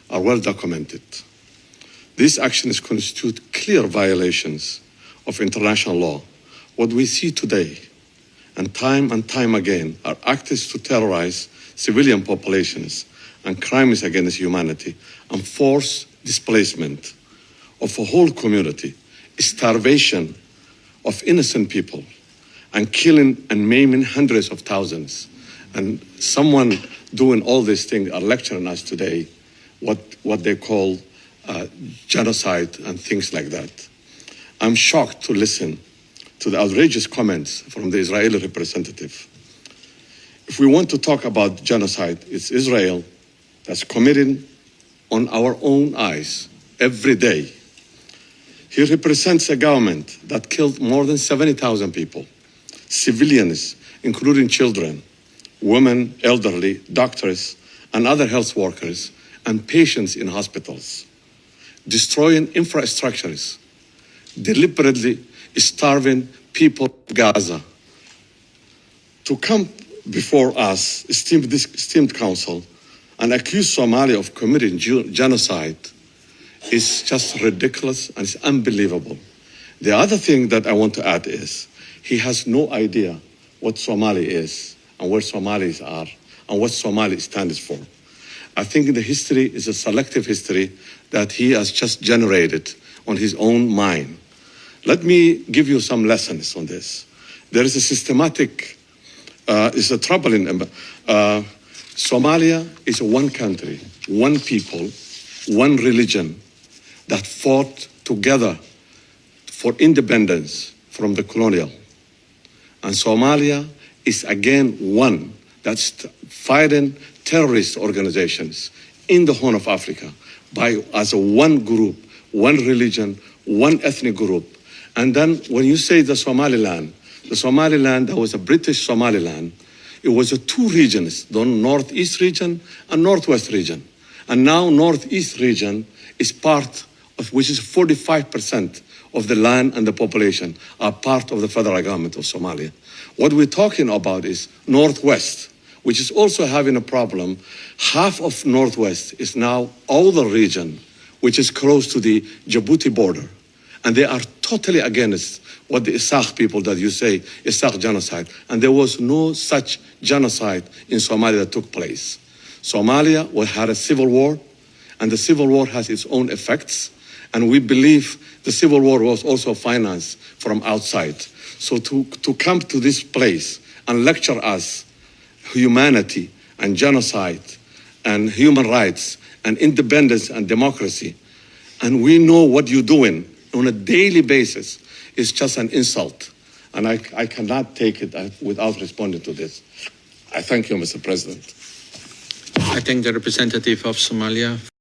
are well documented. These actions constitute clear violations of international law. What we see today, and time again, are acts to terrorize civilian populations and crimes against humanity and forced displacement of a whole community, starvation of innocent people, and killing and maiming hundreds of thousands. And someone doing all these things are lecturing us today what they call genocide and things like that. I'm shocked to listen to the outrageous comments from the Israeli representative. If we want to talk about genocide, it's Israel that's committing on our own eyes every day. He represents a government that killed more than 70,000 people, civilians, including children, women, elderly, doctors, and other health workers, and patients in hospitals, destroying infrastructures, deliberately starving people in Gaza. To come before us, esteemed council, and accuse Somalia of committing genocide is just ridiculous and it's unbelievable. The other thing that I want to add is he has no idea what Somali is and where Somalis are and what Somali stands for. I think the history is a selective history that he has just generated on his own mind. Let me give you some lessons on this. There is a systematic, it's a troubling, Somalia is one country, one people, one religion that fought together for independence from the colonial. And Somalia is again one that's fighting terrorist organizations in the Horn of Africa as a one group, one religion, one ethnic group. And then when you say the Somaliland that was a British Somaliland, it was two regions, the Northeast region and Northwest region. And now Northeast region is part of, which is 45% of the land and the population are part of the federal government of Somalia. What we're talking about is Northwest, which is also having a problem. Half of Northwest is now all the region, which is close to the Djibouti border. And they are totally against what the Isaq people that you say, Isaq genocide. And there was no such genocide in Somalia that took place. Somalia had a civil war, and the civil war has its own effects. And we believe the civil war was also financed from outside. So to come to this place and lecture us humanity and genocide and human rights and independence and democracy, and we know what you're doing on a daily basis, is just an insult. And I cannot take it without responding to this. I thank you, Mr. President. I thank the representative of Somalia.